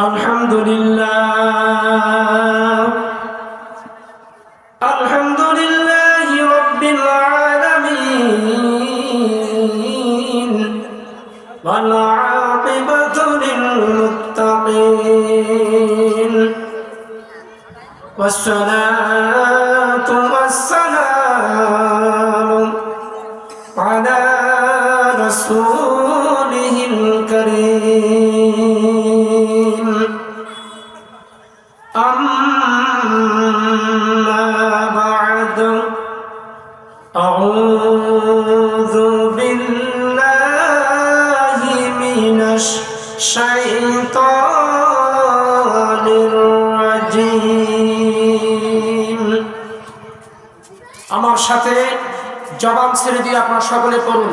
আলহামদুলিল্লাহ আলহামদুলিল্লাহি রাব্বিল আলামিন ওয়াল আকিবাতু লিল মুত্তাকিন والصلاة والسلام على رسوله الكريم أما بعد أعوذ بالله من الشيطان الرجيم আমার সাথে জবান ছেড়ে দিয়ে আপনারা সকলে পড়ুন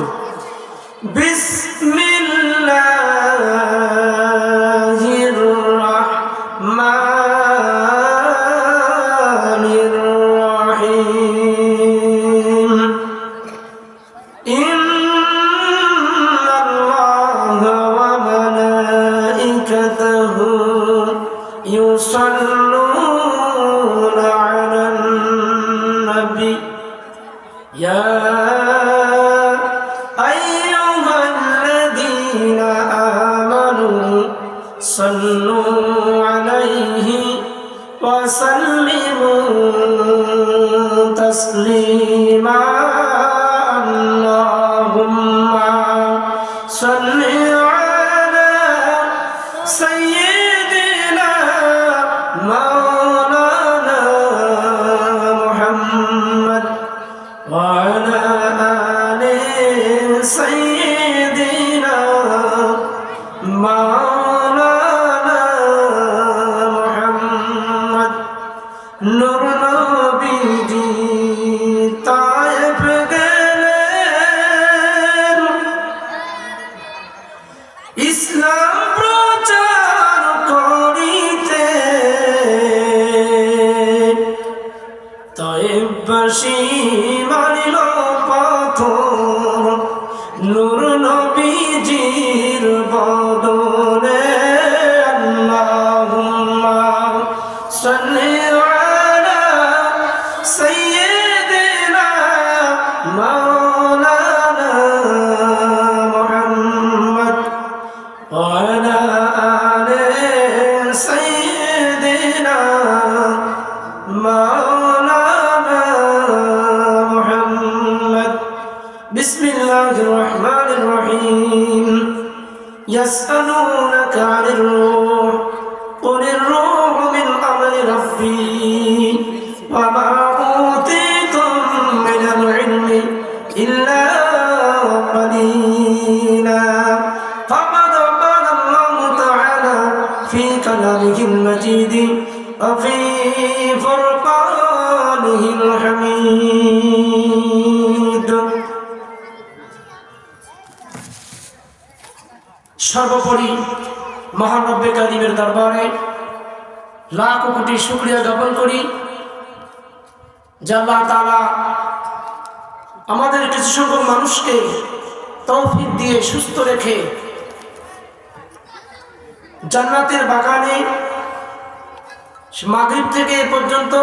বিসমিল্লাহির রাহমানির রাহিম ইন্নাল্লাহা ওয়া মালাইকাতাহু ইউসাল্লুনা আলান নবী يا أيها الذين آمنوا صلوا عليه وسلموا تسليما اللهم صل على سيدنا مولانا محمد وعلى آل سيدنا مولانا محمد نور نبيجي طائف গেলেন ইসলাম প্রচার করিতে তায়েববাসী মানিল পাথর নূর নবীজির বদলে আল্লাহুম্মা সাল্লি আলা সাইয়্যিদিনা মাওলানা মুহাম্মদ ওয়া আলা আলি সাইয়্যিদিনা بسم الله الرحمن الرحيم يسألونك عن الروح قل الروح من أمر ربي وما أوتيتم من العلم إلا قليلا فقد قال الله تعالى في كلامه المجيد وفي فرقانه الحميد সর্বোপরি মহান রব্বে কারিমের দরবারে লাখ কোটি শুকরিয়া জ্ঞাপন করি যে আল্লাহ তাআলা আমাদের কিছু সংখ্যক মানুষকে তৌফিক দিয়ে সুস্থ রেখে জান্নাতের বাগানে মাগরিব থেকে এ পর্যন্ত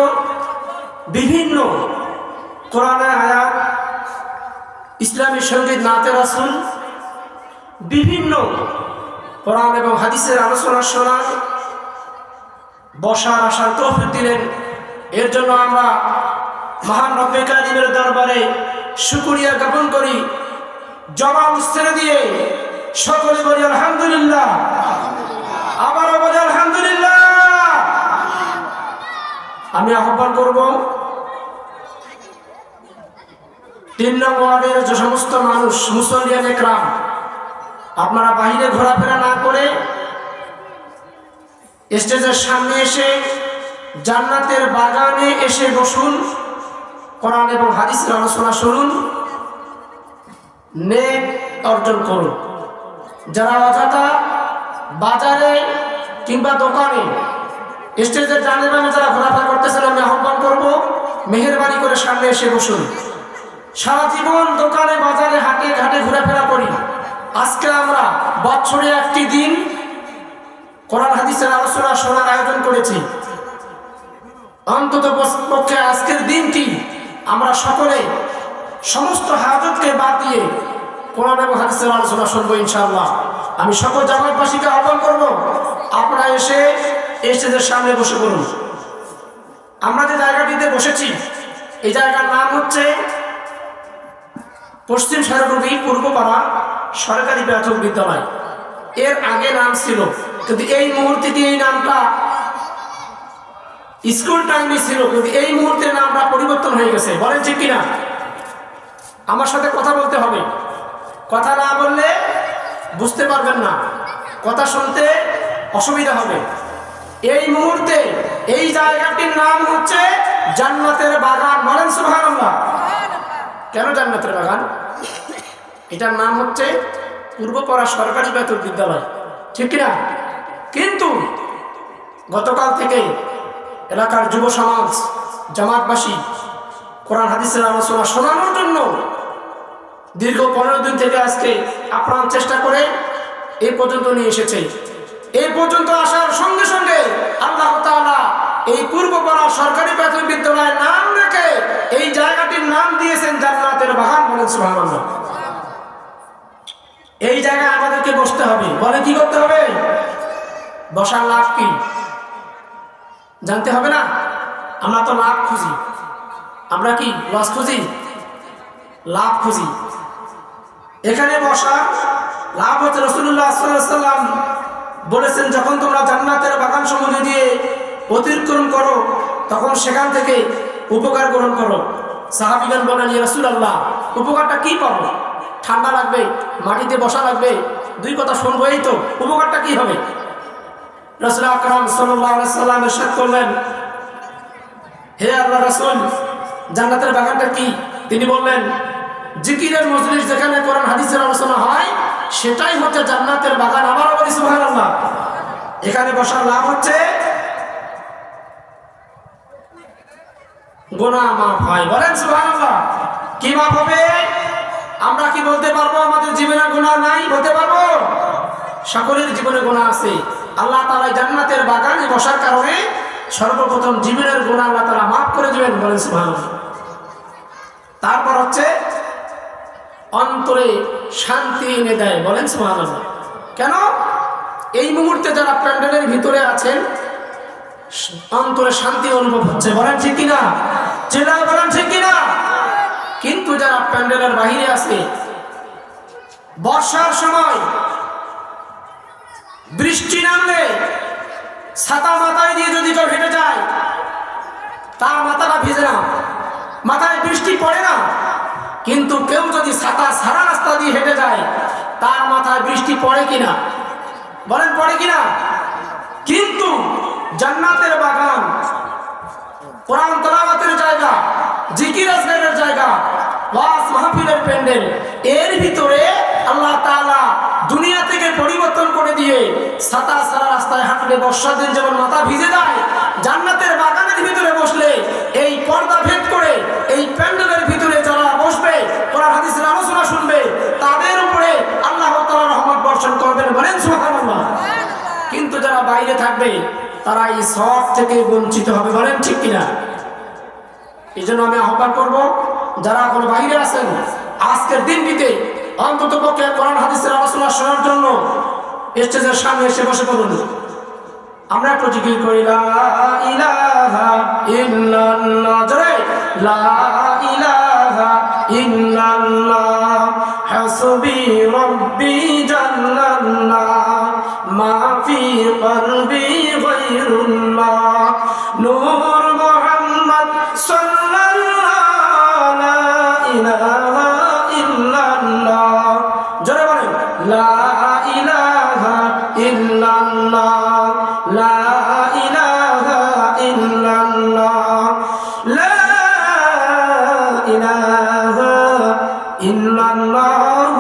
বিভিন্ন কোরআনের আয়াত, ইসলামী সঙ্গীত, নাতে রাসূল, বিভিন্ন কোরআন এবং হাদিসের আলোচনা শোনার বসার আসার তৌফিক দিলেন। এর জন্য আমরা মহান রব্বে কারিমের দরবারে শুকরিয়া জ্ঞাপন করি। জবান ছেড়ে দিয়ে সকলে বলি আলহামদুলিল্লাহ। আবারও বলি আলহামদুলিল্লাহ। আমি আহ্বান করব ৩ নং ওয়ার্ডের যে সমস্ত মানুষ মুসল্লিয়ান একরাম, আপনারা বাহিরে ঘোরাফেরা না করে স্টেজের সামনে এসে জান্নাতের বাগানে এসে বসুন, কোরআন এবং হাদিসের আলোচনা শুনুন, নেক অর্জন করুন। যারা অযথা বাজারে কিংবা দোকানে স্টেজের ডানে বামে যারা ঘোরাফেরা করতেছেন, আমি আহ্বান করব মেহেরবানি করে সামনে এসে বসুন। সারা জীবন দোকানে বাজারে হাটে ঘাটে ঘোরাফেরা করি, আজকে আমরা বছরে একটি দিন কোরআন হাদিসের আলোচনা শোনার আয়োজন করেছি। অন্তত পক্ষে আজকের দিনটি আমরা সকলে সমস্ত হাজতকে বাদ দিয়ে কোরআন এবং হাদিসের আলোচনা শুনবো ইনশাআল্লাহ। আমি সকল জামাতবাসীকে আহ্বান করব, আপনারা এসে স্টেজের সামনে বসে পড়ুন। আমরা যে জায়গাটিতে বসেছি এই জায়গার নাম হচ্ছে পশ্চিম সারগুড়ি পূর্বপাড়া সরকারি প্রাথমিক বিদ্যালয়। এর আগে নাম ছিল, কিন্তু এই মুহূর্তে এই নামটা স্কুল টাইমে ছিল, কিন্তু এই মুহূর্তে নামটা পরিবর্তন হয়ে গেছে। বলেন ঠিক কিনা? আমার সাথে কথা বলতে হবে, কথা না বললে বুঝতে পারবেন না, কথা শুনতে অসুবিধা হবে। এই মুহূর্তে এই জায়গাটির নাম হচ্ছে জান্নাতের বাগান। বলেন সুবহানাল্লাহ। কেন জান্নাতের বাগান? এটার নাম হচ্ছে পূর্বপাড়া সরকারি প্রাথমিক বিদ্যালয়, ঠিক কিনা? কিন্তু গতকাল থেকে এলাকার যুব সমাজ, জামাতবাসী কোরআন হাদিসের আলোচনা শোনানোর জন্য দীর্ঘ 15 দিন থেকে আজকে আপ্রাণ চেষ্টা করে এই পর্যন্ত নিয়ে এসেছে। এই পর্যন্ত আসার সঙ্গে সঙ্গে আল্লাহ তাআলা এই পূর্বপাড়া সরকারি প্রাথমিক বিদ্যালয়ের নাম রেখে এই জায়গাটির নাম দিয়েছেন জান্নাতের বাগান। বলেন সুবহানাল্লাহ। এই জায়গায় আমাদেরকে বসতে হবে। বলে কি করতে হবে? বসার লাভ কি জানতে হবে না? আমরা তো লাভ খুঁজি, আমরা কি লস খুঁজি? লাভ খুঁজি। এখানে বসা লাভ হচ্ছে রাসূলুল্লাহ সাল্লাল্লাহু আলাইহি ওয়াসাল্লাম বলেছেন, যখন তোমরা জান্নাতের বাগান সমূহ দিয়ে অতিক্রম করো তখন সেখান থেকে উপকার গ্রহণ করো। সাহাবীগণ বলেন, ইয়া রাসূলুল্লাহ, উপকারটা কি পাবো? ঠান্ডা লাগবে, মাটিতে বসা লাগবে, দুই কথা শুনবো, এই তো উপকারটা কি হবে? রাসূল আকরাম সাল্লাল্লাহু আলাইহি ওয়াসাল্লাম ইরশাদ করলেন, হে আল্লাহর রাসূল, জান্নাতের বাগানটা কি? তিনি বললেন, জিকিরের মজলিস, যেখানে কোরআন হাদিসের আলোচনা হয় সেটাই হচ্ছে জান্নাতের বাগান। আবারও বলি সুবহানাল্লাহ। এখানে বসার লাভ হচ্ছে গুনাহ মাফ হয়। বলেন সুবহানাল্লাহ। কি মাফ হবে? আমরা কি বলতে পারবো আমাদের জীবনে গুনাহ নাই? বলতে পারবো? সকলের জীবনে গুনাহ আছে। আল্লাহ তাআলা জান্নাতের বাগানে বসার কারণে সর্বপ্রথম জীবনের গুনাহ আল্লাহ তাআলা মাফ করে দিবেন। বলেন সুবহানাল্লাহ। তারপর হচ্ছে অন্তরে শান্তি এনে দেয়। বলেন সুবহানাল্লাহ। কেন? এই মুহূর্তে যারা প্যান্ডেলের ভিতরে আছেন অন্তরে শান্তি অনুভব হচ্ছে। বলেন ঠিক কিনা? চিল্লায় বলেন ঠিক কিনা? কিন্তু যারা প্যান্ডেলের বাহিরে আছে, বর্ষার সময় বৃষ্টি নামলে ছাতা মাথায় দিয়ে যদি কেউ হেঁটে যায় তার মাথাটা ভিজে না, মাথায় বৃষ্টি পড়ে না। কিন্তু কেউ যদি ছাতা সারা রাস্তা দিয়ে হেঁটে যায় তার মাথায় বৃষ্টি পড়ে কিনা? বলেন পড়ে কিনা? কিন্তু জান্নাতের বাগান, কোরআন তেলাওয়াতের জায়গা, জিকির আজকারের জায়গা, ওয়াজ মাহফিলের প্যান্ডেল, এর ভিতরে আল্লাহ তাআলা দুনিয়া থেকে পরিবর্তন করে দিয়ে ছাতা সারা রাস্তায় হাঁটলে বর্ষার দিন যেমন মাথা ভিজে যায়, জান্নাতের বাগানের ভিতরে বসলে এই পর্দা ভেদ করে এই প্যান্ডেলের ভিতরে যারা বসবে, কোরআন হাদিসের আলোচনা শুনবে, তাদের উপরে আল্লাহ তাআলা রহমত বর্ষণ করবেন। বলেন সুবহানাল্লাহ। কিন্তু যারা বাইরে থাকবে তারা এই সওয়াব থেকে বঞ্চিত হবে। বলেন ঠিক কিনা? এই জন্য আমি আহ্বান করব, যারা এখন বাইরে আছেন আজকের দিনটিতে অন্তত পক্ষে কোরআন হাদিসের আলোচনা শোনার জন্য স্টেজের সামনে এসে বসে পড়ুন। আমরা একটু জিকির করি, লা ইলাহা ইল্লাল্লাহ, জোরে লা ইলাহা ইল্লাল্লাহ, হাসবি রব্বি জাল্লাল্লাহ, মা ফি কলবি গায়রুল্লাহ, নূর মুহাম্মদ সাল্লাল্লাহু লা ইলাহা ইল্লাল্লাহ, জোরে বলেন লা ইলাহা ইল্লাল্লাহ, লা ইলাহা ইল্লাল্লাহ, লা ইলাহা ইল্লাল্লাহ,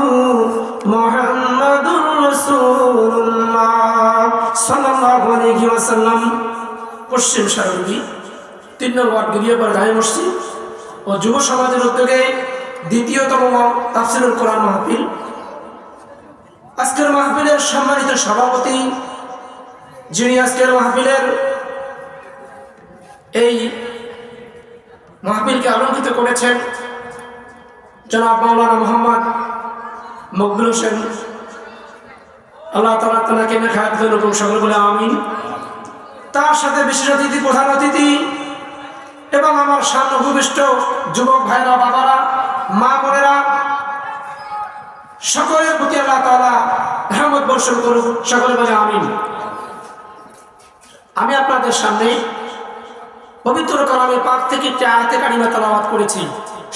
মুহাম্মাদুর রাসূলুল্লাহ সাল্লাল্লাহু আলাইহি ওয়াসাল্লাম। পশ্চিম সারগুড়ি 3 নং ওয়ার্ড গিরিয়াপাড়া জামে মসজিদ ও যুব সমাজের উদ্যোগে দ্বিতীয়তম তাফসীরুল কোরআন মাহফিল। আজকের মাহফিলের সম্মানিত সভাপতি যিনি আজকের মাহফিলের এই মাহফিলকে আলোকিত করেছেন জনাব মাওলানা মোহাম্মদ মকবুল হোসেন, আল্লাহ তাআলা তাকে নেখায়াত করুন, সকলে বলে আমিন। তার সাথে বিশেষ অতিথি, প্রধান অতিথি এবং আমার সামনে উপবিষ্ট যুবক ভাইরা, বাবারা, মা বোনেরা, সকলের প্রতি আল্লাহ তাআলা রহমত বর্ষণ করুন, সকলে বলে আমিন। আমি আপনাদের সামনে পবিত্র কালামে পাক থেকে একটি আয়াতে কারিমা তেলাওয়াত করেছি।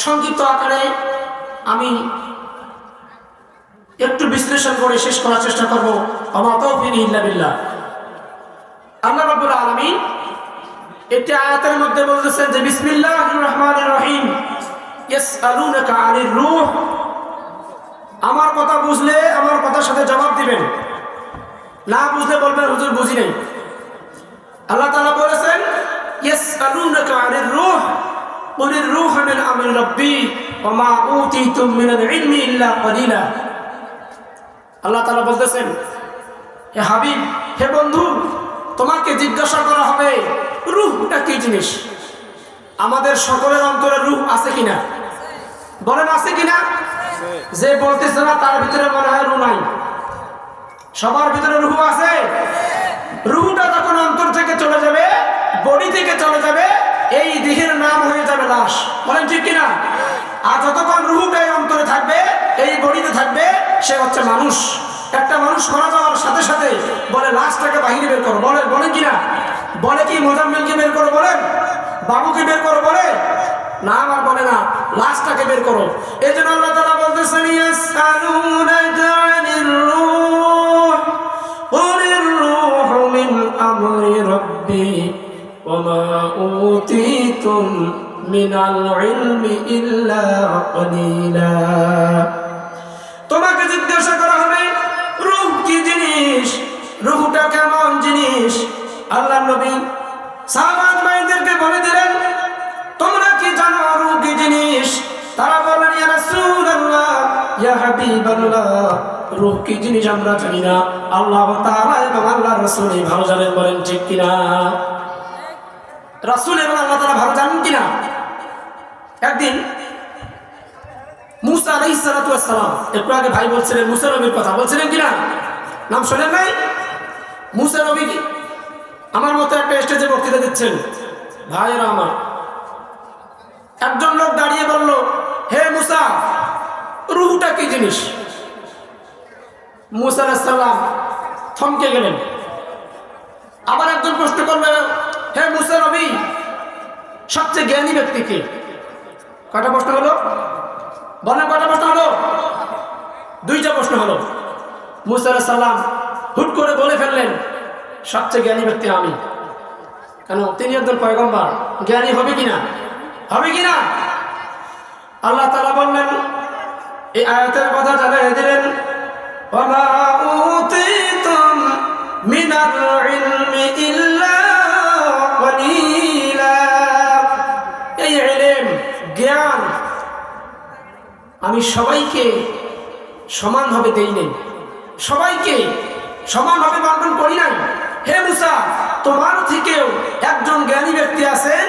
সংক্ষিপ্ত আকারে আমি একটু বিশ্লেষণ করে শেষ করার চেষ্টা করব। আমা তাওফীকি ইল্লা বিল্লাহ। আল্লাহ রাব্বুল আলামিন একটি আয়াতের মধ্যে বলতেছেন যে বিসমিল্লাহির রহমানির রহিম, ইয়াসআলুনাকা আনির রূহ। আমার কথা বুঝলে আমার কথার সাথে জবাব দিবেন, না বুঝলে বলবেন হুজুর বুঝি নাই। আল্লাহ তাআলা বলেছেন ইয়াসআলুনাকা আনির রূহ কুলির রূহু মিন আমরি রাব্বি ওয়া মা উতীতুম মিনাল ইলমি ইল্লা কলিলা। আল্লাহ তাআলা বলতেছেন, হে হাবিব, হে বন্ধু, তোমাকে জিজ্ঞাসা করা হবে রূহটা কি জিনিস। আমাদের সকলের অন্তরে রূহ আছে কিনা? বলেন আছে কিনা? যে বলতেছে না তার ভিতরে মনে হয় রূহ নাই। সবার ভিতরে রূহ আছে। রূহটা যখন অন্তর থেকে চলে যাবে, বডি থেকে চলে যাবে, এই দেহের নাম হয়ে যাবে লাশ। বলেন ঠিক কিনা? আর যতক্ষণ রূহটাই অন্তরে থাকবে, এই বডিতে থাকবে, সে হচ্ছে মানুষ। একটা মানুষ মারা যাওয়ার সাথে সাথে বলে লাশটাকে বাহিরে বের করো, বলেন কিনা? বলে কি মোজাম্মেলকে বের করো, বলেন বাবুকে বের করো, বলে না, আমার বলে না, লাশটাকে বের করো। এই জন্য আল্লাহ তাআলা বলতেছেন ইয়াসআলুনাকা আনির রূহ কুলির রূহু মিন আমরি রাব্বি ওয়া মা উতীতুম মিনাল ইলমি ইল্লা কলিলা। তোমাকে জিজ্ঞাসা করা হবে রূহ কি জিনিস, রূহটা কেমন জিনিস। আল্লাহর নবী সাহাবায়ে মাইদেরকে বলে দিলেন, তোমরা কি জানো রূহ কি জিনিস? তারা বললেন, ইয়া রাসূলুল্লাহ, ইয়া হাবিবাল্লাহ, রূহ কি জিনিস আমরা জানি না। আল্লাহ তাআলা এবং আল্লাহর রাসূল ভালো জানেন। বলেন ঠিক কিনা? রাসূল এবং আল্লাহ তাআলা ভালো জানেন কিনা? একদিন মুসা আলাইহিস সালাতু ওয়াস সালাম, একটু আগে ভাই বলছিলেন মুসা নবীর কথা, বলছিলেন কিনা? নাম শোনেন নাই? মুসা নবী আমার মতো একটা স্টেজে বক্তৃতা দিচ্ছেন। ভাইয়েরা আমার, একজন লোক দাঁড়িয়ে বলল, হে মুসা, রূহটা কি জিনিস? মুসা আলাইহিস সালাম থমকে গেলেন। আবার একজন প্রশ্ন করলো, হে মুসা নবী, সবচেয়ে জ্ঞানী ব্যক্তি কে? কয়টা প্রশ্ন হলো? বলেন কয়টা প্রশ্ন হলো? দুইটা প্রশ্ন হলো। মুসা আলাইহিস সালাম হুট করে বলে ফেললেন, সবচেয়ে জ্ঞানী ব্যক্তি আমি। কেন? তিনি একজন পয়গম্বর, জ্ঞানী হবে কিনা? হবে কিনা? আল্লাহ তাআলা বললেন, এই আয়াতের কথা জানিয়ে দিলেন, ওয়া মা উতীতুম মিনাল ইলমি ইল্লা কলিলা। এই ইলম, জ্ঞান আমি সবাইকে সমানভাবে দেই নাই, সবাইকে সমানভাবে বন্টন করি নাই। হে মুসা, তোমার থেকেও একজন জ্ঞানী ব্যক্তি আছেন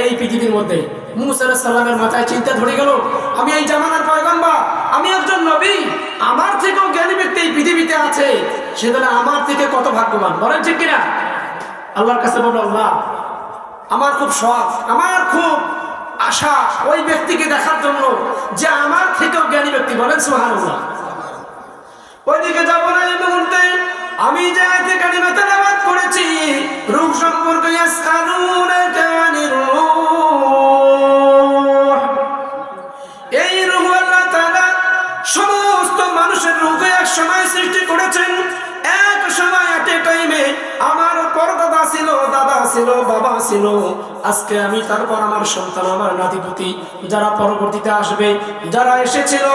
এই পৃথিবীর মধ্যে। মুসা আলাইহিস সালামের মাথায় চিন্তা ধরে গেল, আমি এই জামানার পয়গম্বর, আমি একজন নবী, আমার থেকেও জ্ঞানী ব্যক্তি এই পৃথিবীতে আছে, সেজন্য আমার থেকে কত ভাগ্যবান। বলেন ঠিক কিনা? আল্লাহর কাছে বলল, আল্লাহ, আমার খুব শখ, আমার খুব আশা ওই ব্যক্তিকে দেখার জন্য যে আমার থেকেও জ্ঞানী ব্যক্তি। বলেন সুবহানাল্লাহ। ওইদিকে যাব না এই মুহূর্তে। আমি যে আয়াতে কারিমা তেলাওয়াত করেছি রূহ সম্পর্কে, ইয়াসআলুনাকা আনির রূহ, এই রূহ আল্লাহ তাআলা সমস্ত মানুষের রূহকে এক সময় সৃষ্টি করেছেন। এক সময় এট এ টাইমে আমার পরদাদা ছিল, দাদা ছিল, বাবা ছিল, আজকে আমি, তারপর আমার সন্তান, আমার নাতিপুতি, যারা পরবর্তীতে আসবে, যারা এসেছিল,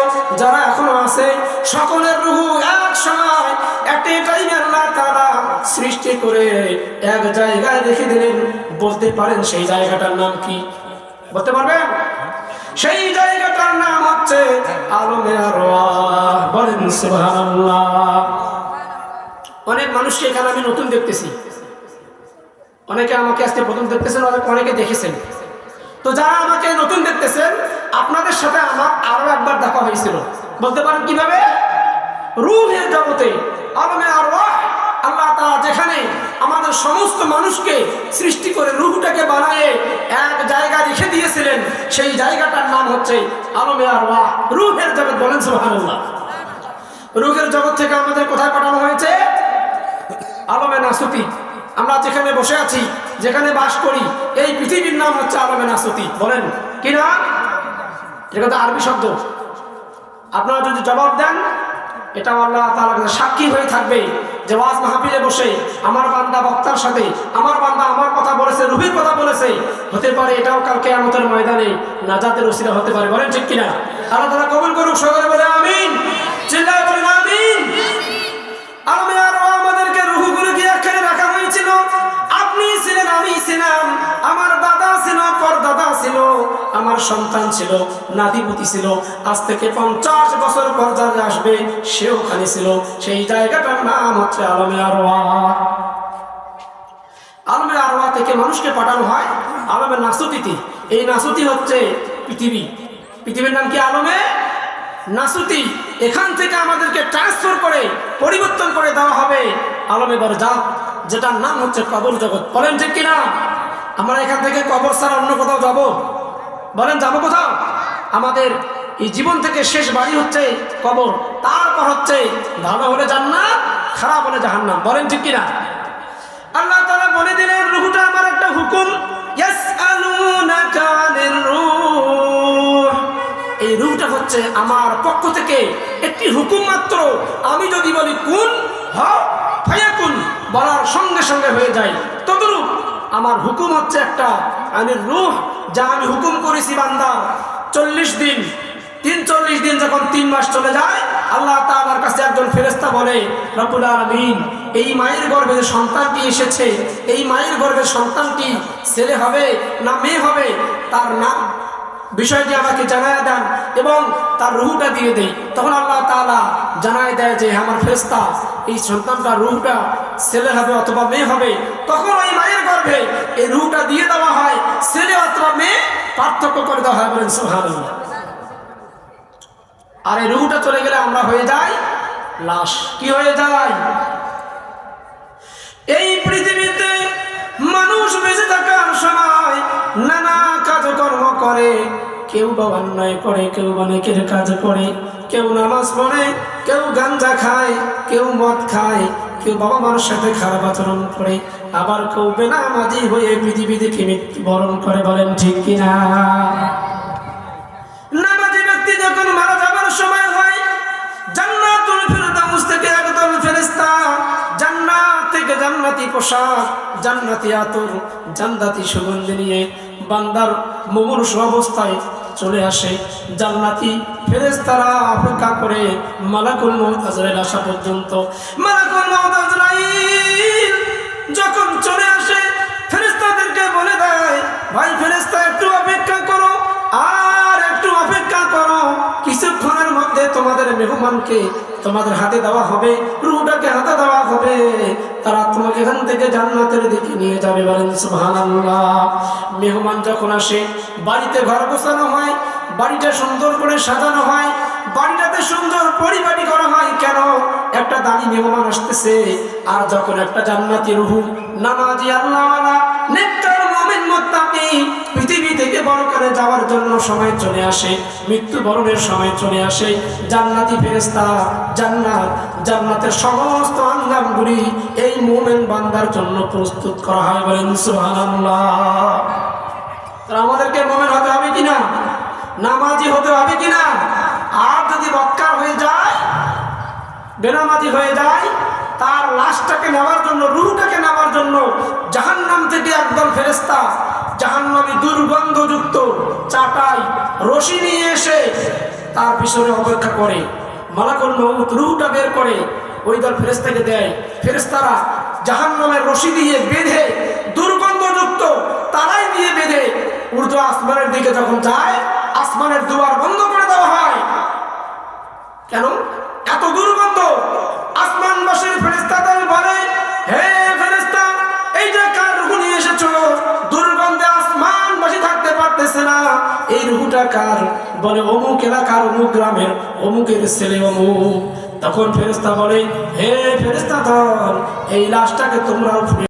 যারা এখনো আছে, সকলের রূহ এক সময় এট এ টাইমে আল্লাহ তাআলা সৃষ্টি করে এক জায়গায় রেখে দিলেন। বলতে পারেন সেই জায়গাটার নাম কি? বলতে পারবেন? সেই জায়গাটার নাম হচ্ছে আলমে আরওয়াহ। বলেন সুবহানাল্লাহ। অনেক মানুষকে এখানে আমি নতুন দেখতেছি, অনেকে আমাকে আজকে প্রথম দেখতেছেন, অনেকে দেখেছেন। তো যারা আমাকে নতুন দেখতেছেন, আপনাদের সাথে আমার আরো একবার দেখা হয়েছিল। বলতে পারেন কিভাবে? রূহের জগতে, আলমে আরওয়াহ, আল্লাহ তাআলা যেখানে আমাদের সমস্ত মানুষকে সৃষ্টি করে রূহটাকে বানায়ে এক জায়গায় রেখে দিয়েছিলেন, সেই জায়গাটার নাম হচ্ছে আলমে আরওয়াহ, রূহের জগৎ। বলেন সুবহানাল্লাহ। রূহের জগৎ থেকে আমাদের কোথায় পাঠানো হয়েছে? আলমে নাসুতি। আমরা যেখানে বসে আছি, যেখানে বাস করি, এই পৃথিবীর নাম হচ্ছে আলমে নাসুতি। বলেন কি না? এটা তো আরবি শব্দ। আপনারা যদি জবাব দেন, এটা আল্লাহ তাআলার কাছে সাক্ষী হয়ে থাকবে যে ওয়াজ মাহফিলে বসে আমার বান্দা বক্তার সাথে আমার বান্দা আমার কথা বলেছে, রূহের কথা বলেছে। হতে পারে এটাও কাল কিয়ামতের ময়দানে নাজাতের ওসিলা হতে পারে। বলেন ঠিক কিনা? আল্লাহ তাআলা কবুল করুক। সকলে বলে আমিন। চিল্লায়ে বলেন আমিন। আলমে আরওয়াহ আমাদেরকে রূহগুলোকে একখানে রাখা হয়েছিল। আপনি ছিলেন, আমি ছিলাম, আমার দাদা ছিল, পরদাদা ছিল, আমার সন্তান ছিল, নাতিপুতি ছিল। আজ থেকে 50 বছর পর যারা আসবে সেও ওখানে ছিল। সেই জায়গাটার নাম হচ্ছে আলমে আরওয়াহ। আলমে আরওয়াহ থেকে মানুষকে পাঠানো হয় আলমে নাসুতিতে। এই নাসুতি হচ্ছে পৃথিবী। পৃথিবীর নাম কি? আলমে নাসুতি। এখান থেকে আমাদেরকে ট্রান্সফার করে, পরিবর্তন করে দেওয়া হবে আলমে বারজাখ, যেটার নাম হচ্ছে কবর জগৎ। বলেন ঠিক কিনা? আমরা এখান থেকে কবর ছাড়া অন্য কোথাও যাব? বলেন যাবো কোথাও? আমাদের এই জীবন থেকে শেষ বাড়ি হচ্ছে কবর, তারপর হচ্ছে ভালো হলে জান্নাত, খারাপ হলে জাহান্নাম। বলেন ঠিক কিনা? আল্লাহ তাআলা বলে দিলেন রূহটা আমার একটা হুকুম। ইয়াসআলুনাকা আনির রূহ, এই রূহটা হচ্ছে আমার পক্ষ থেকে একটি হুকুম মাত্র। আমি যদি বলি কুন ফায়াকুন, বলার সঙ্গে সঙ্গে হয়ে যায়। তদ্রূপ আমার হুকুম হচ্ছে একটা আনির রূহ, যা আমি হুকুম করেছি বান্দা 40 দিন, 43 দিন যখন 3 মাস চলে যায়, আল্লাহ তাআলার কাছে একজন ফেরেশতা বলে, রব্বুল আলামিন, এই মায়ের গর্ভে যে সন্তানটি এসেছে, এই মায়ের গর্ভের সন্তানটি ছেলে হবে না মেয়ে হবে, তার নাম বিষয়টি আমাকে জানায় দেন এবং তার রূহটা দিয়ে দেই। তখন আল্লাহ তাআলা জানায় দেয় যে আমার ফেরেশতা, এই সন্তানটার রূহটা ছেলে হবে অথবা মেয়ে হবে। তখন ওই মায়ের গর্ভে এই রূহটা দিয়ে দেওয়া হয়, ছেলে অথবা মেয়ে পার্থক্য করে দেওয়া হয়। বলেন সুবহানাল্লাহ। আর এই রূহটা চলে গেলে আমরা হয়ে যাই লাশ। কি হয়ে যায়? এই পৃথিবীতে মানুষ বেঁচে থাকার সময় নানা কাজকর্ম করে। কেউ বা অন্যায় করে, কেউ বা নেকের কাজ করে, কেউ নামাজ পড়ে, কেউ গাঞ্জা খায়, কেউ মদ খায়, কেউ বাবা মার সাথে খারাপ আচরণ করে, আবার কেউ বেনামাজি হয়ে পৃথিবী থেকে মৃত্যুবরণ করে। বলেন ঠিক কিনা? নামাজি ব্যক্তি যখন মারা যাবার সময় হয়, জান্নাতুল ফিরদাউস থেকে একদল ফেরেশতা জান্নাত থেকে জান্নাতি পোশাক, জান্নাতি আতর, জান্নাতি সুগন্ধি নিয়ে বান্দার মুমূর্ষ অবস্থায় চলে আসে। জান্নাতি ফেরেশতারা অপেক্ষা করে মালাকুল মউত আজরাইল আসা পর্যন্ত। মালাকুল মউত আজরাইল যখন চলে আসে, ফেরেশতাদেরকে বলে দেয়, ভাই ফেরেশতা একটু অপেক্ষা করো, আর একটু অপেক্ষা করো, কিছুক্ষণের মধ্যে তোমাদের মেহমানকে তোমাদের হাতে দেওয়া হবে, রূহটাকে হাতে দেওয়া হবে, তারা তোমাকে এখান থেকে জান্নাতের দিকে নিয়ে যাবে। বলেন সুবহানাল্লাহ। মেহমান যখন আসে, বাড়িতে ঘর গোছানো হয়, বাড়িটা সুন্দর করে সাজানো হয়, বাড়িটাতে সুন্দর পরিপাটি করা হয়। কেন? একটা দামি মেহমান আসতেছে। আর যখন একটা জান্নাতি রূহ, নামাজি, আল্লাহওয়ালা, নেককার মুমিন মুত্তাকি পৃথিবী থেকে পরকালে যাওয়ার জন্য সময় চলে আসে, মৃত্যুবরণের সময় চলে আসে, জান্নাতি ফেরেশতা জান্নাতের সমস্ত আঙ্গামগুলি এই মুমিন বান্দার জন্য প্রস্তুত করা হয়। বলেন সুবহানাল্লাহ। তাহলে আমাদেরকে মুমিন হতে হবে কিনা? নামাজি হতে হবে কিনা? আর যদি বদকার হয়ে যায়, বেনামাজি হয়ে যায়, তার লাশটাকে নেওয়ার জন্য, রূহটাকে নেওয়ার জন্য জাহান্নাম থেকে একদল ফেরেশতা জাহান্নামী দুর্গন্ধযুক্ত চাটাই, রশি নিয়ে এসে তার পিছনে অপেক্ষা করে। মালাকুল মউত রূহটা বের করে ওই দল ফেরেশতাকে দেয়। ফেরেশতারা জাহান্নামের রশি দিয়ে বেঁধে, দুর্গন্ধযুক্ত তারাই দিয়ে বেঁধে ঊর্ধ্ব আসমানের দিকে যখন যায়, আসমানের দুয়ার বন্ধ করে দেওয়া হয়। কেন? এত দুর্গন্ধ। আসমানবাসীর ফেরেশতাদের বলে, রুহুটা কার? বলে অমুক এলাকার অমুক গ্রামের অমুকের ছেলে অমুক। তখন ফেরেশতা বলে, হে ফেরেশতা দল, এই লাশটাকে তোমরা